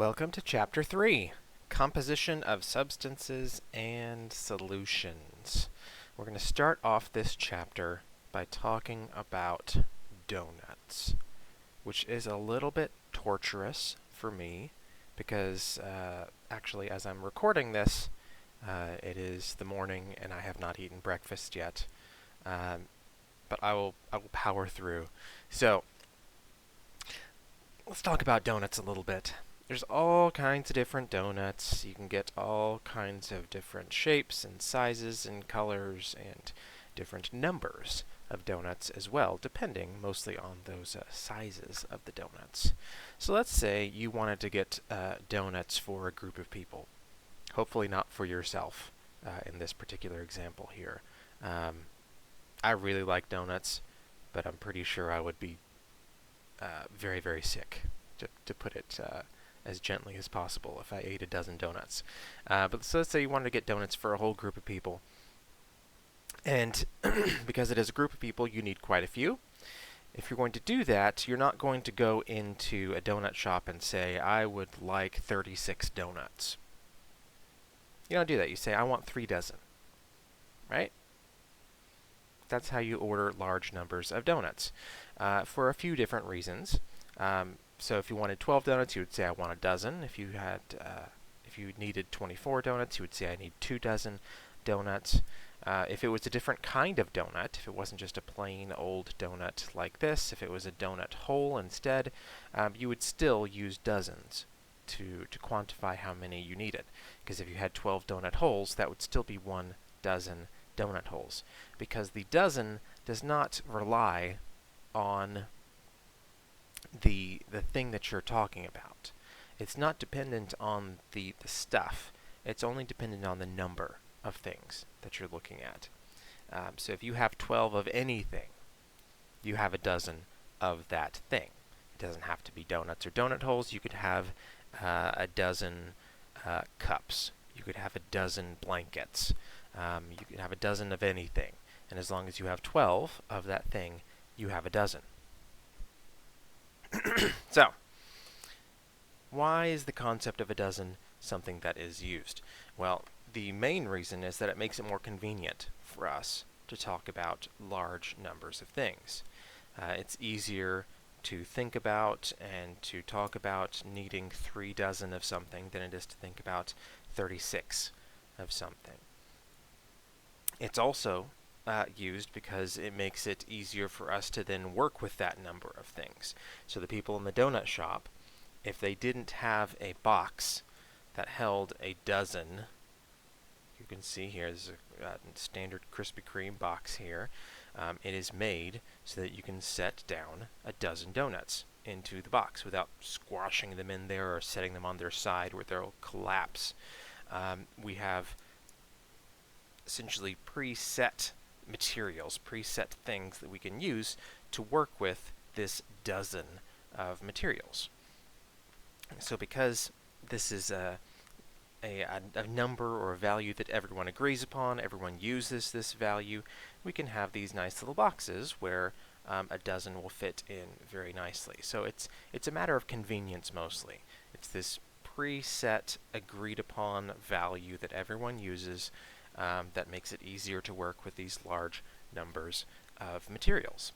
Welcome to Chapter 3, Composition of Substances and Solutions. We're going to start off this chapter by talking about donuts, which is a little bit torturous for me because actually as I'm recording this, it is the morning and I have not eaten breakfast yet, but I will power through. So, let's talk about donuts a little bit. There's all kinds of different donuts. You can get all kinds of different shapes and sizes and colors and different numbers of donuts as well, depending mostly on those sizes of the donuts. So let's say you wanted to get donuts for a group of people. Hopefully not for yourself in this particular example here. I really like donuts, but I'm pretty sure I would be very, very sick, to put it as gently as possible, if I ate a dozen donuts. But so let's say you wanted to get donuts for a whole group of people. And because it is a group of people, you need quite a few. If you're going to do that, you're not going to go into a donut shop and say, I would like 36 donuts. You don't do that. You say, I want 3 dozen. Right? That's how you order large numbers of donuts for a few different reasons. So if you wanted 12 donuts, you would say, I want a dozen. If you needed 24 donuts, you would say, I need 2 dozen donuts. If it was a different kind of donut, if it wasn't just a plain old donut like this, if it was a donut hole instead, you would still use dozens to quantify how many you needed. Because if you had 12 donut holes, that would still be 1 dozen donut holes. Because the dozen does not rely on the thing that you're talking about. It's not dependent on the stuff. It's only dependent on the number of things that you're looking at. So if you have 12 of anything, you have a dozen of that thing. It doesn't have to be donuts or donut holes. You could have a dozen cups. You could have a dozen blankets. You could have a dozen of anything. And as long as you have 12 of that thing, you have a dozen. So, why is the concept of a dozen something that is used? Well, the main reason is that it makes it more convenient for us to talk about large numbers of things. It's easier to think about and to talk about needing 3 dozen of something than it is to think about 36 of something. It's also used because it makes it easier for us to then work with that number of things. So the people in the donut shop, if they didn't have a box that held a dozen, you can see here, there's a standard Krispy Kreme box here. It is made so that you can set down a dozen donuts into the box without squashing them in there or setting them on their side where they'll collapse. We have essentially preset materials, preset things that we can use to work with this dozen of materials. So because this is a number or a value that everyone agrees upon, everyone uses this value, we can have these nice little boxes where a dozen will fit in very nicely. So it's a matter of convenience mostly. It's this preset, agreed upon value that everyone uses that makes it easier to work with these large numbers of materials.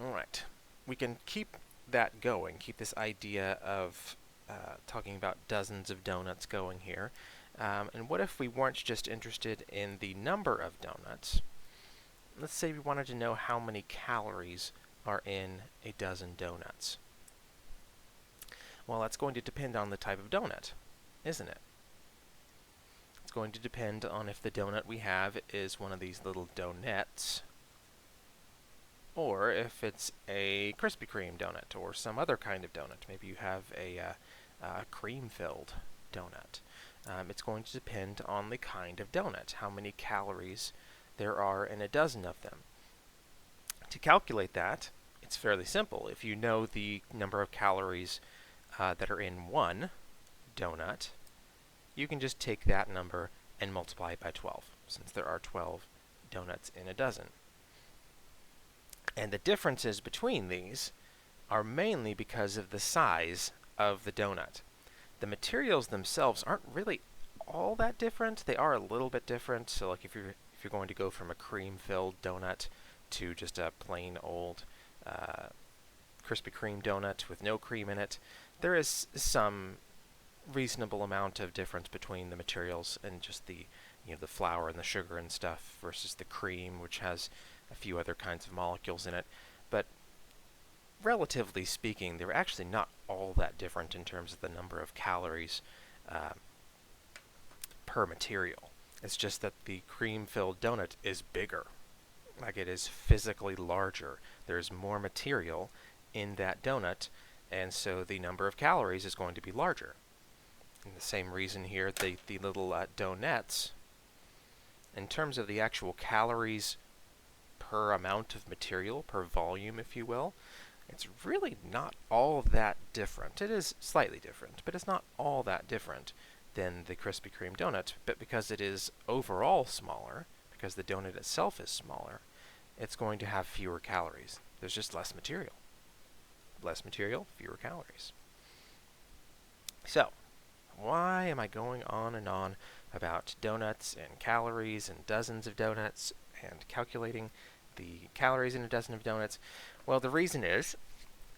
Alright, we can keep that going, keep this idea of talking about dozens of donuts going here. And what if we weren't just interested in the number of donuts? Let's say we wanted to know how many calories are in a dozen donuts. Well, that's going to depend on the type of donut, isn't it? It's going to depend on if the donut we have is one of these little donuts, or if it's a Krispy Kreme donut or some other kind of donut. Maybe you have a cream-filled donut. It's going to depend on the kind of donut, how many calories there are in a dozen of them. To calculate that, it's fairly simple. If you know the number of calories that are in one donut, you can just take that number and multiply it by 12, since there are 12 donuts in a dozen. And the differences between these are mainly because of the size of the donut. The materials themselves aren't really all that different. They are a little bit different. So like if you're going to go from a cream-filled donut to just a plain old Krispy Kreme donut with no cream in it, there is some reasonable amount of difference between the materials and just the the flour and the sugar and stuff versus the cream, which has a few other kinds of molecules in it. But relatively speaking, they're actually not all that different in terms of the number of calories per material. It's just that the cream-filled donut is bigger. Like, it is physically larger. There's more material in that donut, and so the number of calories is going to be larger. And the same reason here, the little donuts, in terms of the actual calories per amount of material, per volume, if you will, it's really not all that different. It is slightly different, but it's not all that different than the Krispy Kreme donut. But because it is overall smaller, because the donut itself is smaller, it's going to have fewer calories. There's just less material. Less material, fewer calories. So, why am I going on and on about donuts and calories and dozens of donuts and calculating the calories in a dozen of donuts? Well, the reason is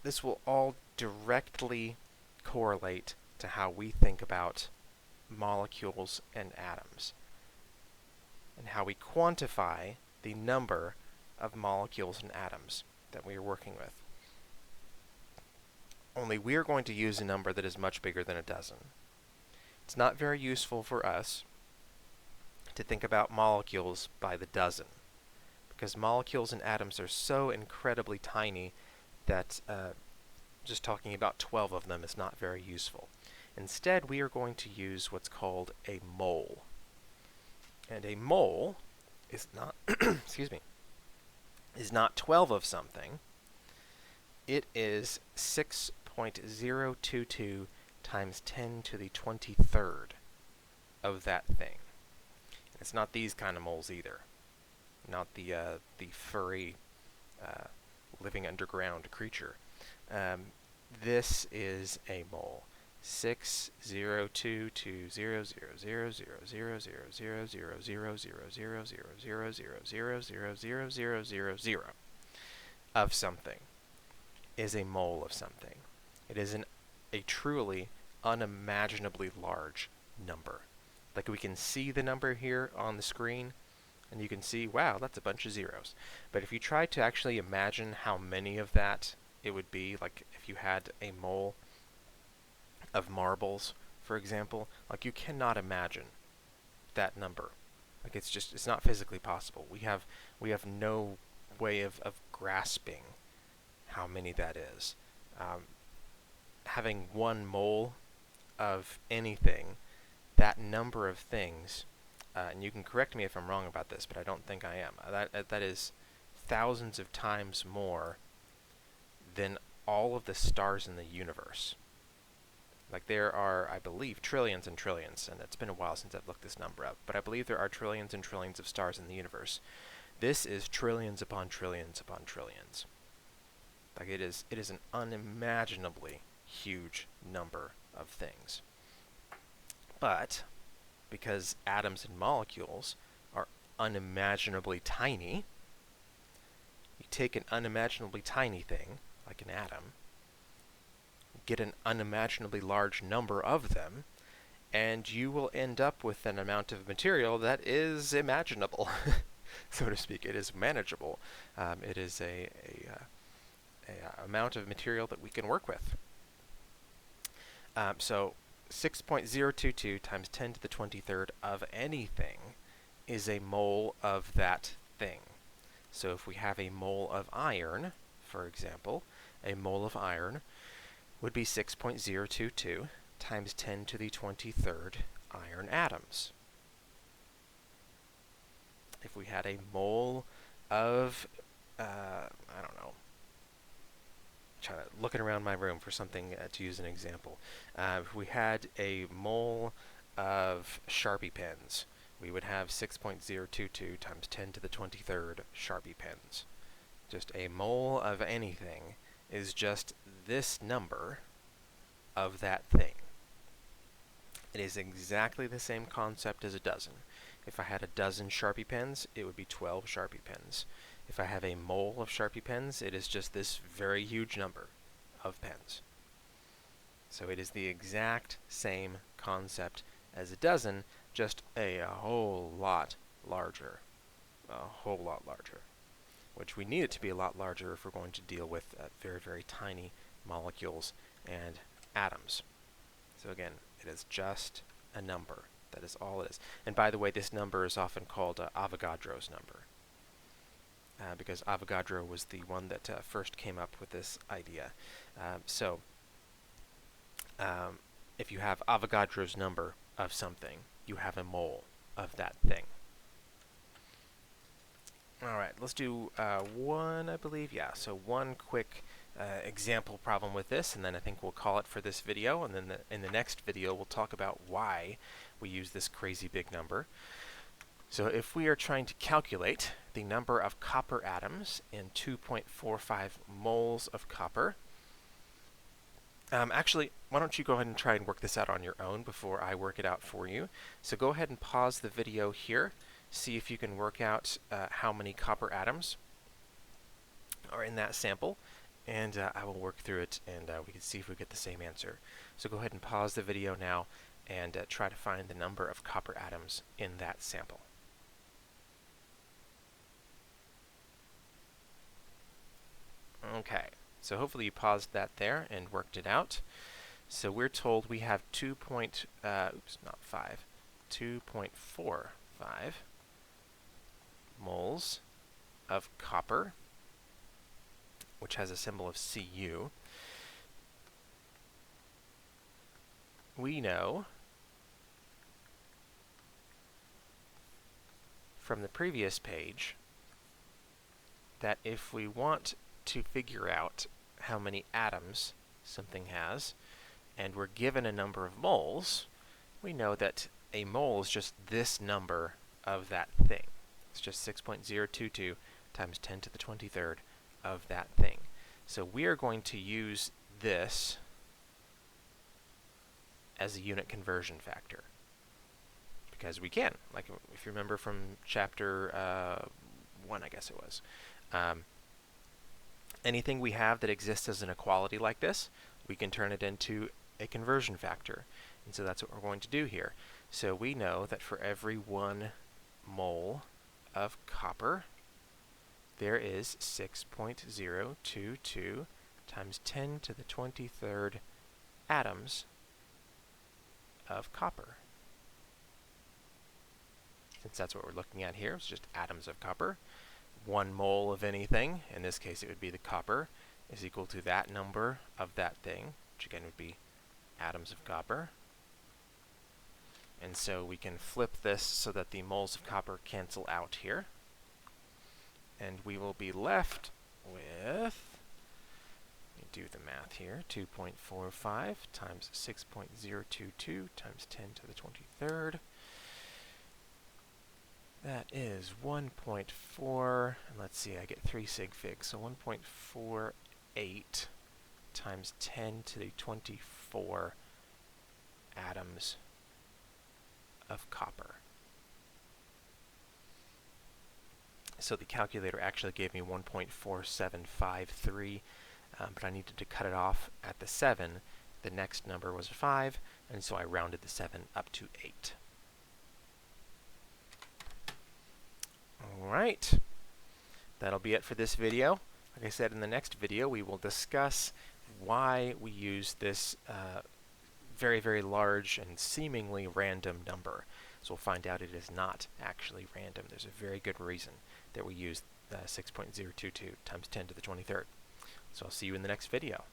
this will all directly correlate to how we think about molecules and atoms and how we quantify the number of molecules and atoms that we are working with. Only we are going to use a number that is much bigger than a dozen. It's not very useful for us to think about molecules by the dozen, because molecules and atoms are so incredibly tiny that just talking about 12 of them is not very useful. Instead, we are going to use what's called a mole. And a mole is not, excuse me, is not 12 of something. It is 6.022 times 10 to the 23rd of that thing. It's not these kind of moles either. Not the furry, living underground creature. This is a mole. 602200000000000000000000000 of something is a mole of something. It is a truly unimaginably large number. Like, we can see the number here on the screen, and you can see, wow, that's a bunch of zeros. But if you try to actually imagine how many of that it would be, like if you had a mole of marbles, for example, like, you cannot imagine that number. Like, it's not physically possible. We have no way of grasping how many that is. Having one mole of anything, that number of things, and you can correct me if I'm wrong about this, but I don't think I am. That is thousands of times more than all of the stars in the universe. Like, there are, I believe, trillions and trillions, and it's been a while since I've looked this number up, but I believe there are trillions and trillions of stars in the universe. This is trillions upon trillions upon trillions. Like, it is an unimaginably huge number of things. But because atoms and molecules are unimaginably tiny, you take an unimaginably tiny thing, like an atom, get an unimaginably large number of them, and you will end up with an amount of material that is imaginable, so to speak. It is manageable. It is a amount of material that we can work with. So 6.022 times 10 to the 23rd of anything is a mole of that thing. So if we have a mole of iron, for example, a mole of iron would be 6.022 times 10 to the 23rd iron atoms. If we had a mole of, I don't know, looking around my room for something to use an example. If we had a mole of Sharpie pens, we would have 6.022 times 10 to the 23rd Sharpie pens. Just a mole of anything is just this number of that thing. It is exactly the same concept as a dozen. If I had a dozen Sharpie pens, it would be 12 Sharpie pens. If I have a mole of Sharpie pens, it is just this very huge number of pens. So it is the exact same concept as a dozen, just a whole lot larger. A whole lot larger. Which we need it to be a lot larger if we're going to deal with very, very tiny molecules and atoms. So again, it is just a number. That is all it is. And by the way, this number is often called Avogadro's number, because Avogadro was the one that first came up with this idea. If you have Avogadro's number of something, you have a mole of that thing. All right, let's do one, I believe. Yeah, so one quick example problem with this, and then I think we'll call it for this video. And then in the next video, we'll talk about why we use this crazy big number. So if we are trying to calculate the number of copper atoms in 2.45 moles of copper, actually, why don't you go ahead and try and work this out on your own before I work it out for you. So go ahead and pause the video here. See if you can work out how many copper atoms are in that sample, and I will work through it, and we can see if we get the same answer. So go ahead and pause the video now and try to find the number of copper atoms in that sample. Okay, so hopefully you paused that there and worked it out. So we're told we have 2.45 moles of copper, which has a symbol of Cu. We know from the previous page that if we want to figure out how many atoms something has, and we're given a number of moles, we know that a mole is just this number of that thing. It's just 6.022 times 10 to the 23rd of that thing. So we are going to use this as a unit conversion factor, because we can. Like if you remember from chapter 1, I guess it was. Anything we have that exists as an equality like this, we can turn it into a conversion factor. And so that's what we're going to do here. So we know that for every 1 mole of copper, there is 6.022 times 10 to the 23rd atoms of copper. Since that's what we're looking at here, it's just atoms of copper. 1 mole of anything, in this case it would be the copper, is equal to that number of that thing, which again would be atoms of copper. And so we can flip this so that the moles of copper cancel out here. And we will be left with, let me do the math here, 2.45 times 6.022 times 10 to the 23rd. That is 1.4, and let's see, I get 3 sig figs, so 1.48 times 10 to the 24 atoms of copper. So the calculator actually gave me 1.4753, but I needed to cut it off at the 7. The next number was 5, and so I rounded the 7 up to 8. Alright, that'll be it for this video. Like I said, in the next video we will discuss why we use this very, very large and seemingly random number. So we'll find out it is not actually random. There's a very good reason that we use 6.022 times 10 to the 23rd. So I'll see you in the next video.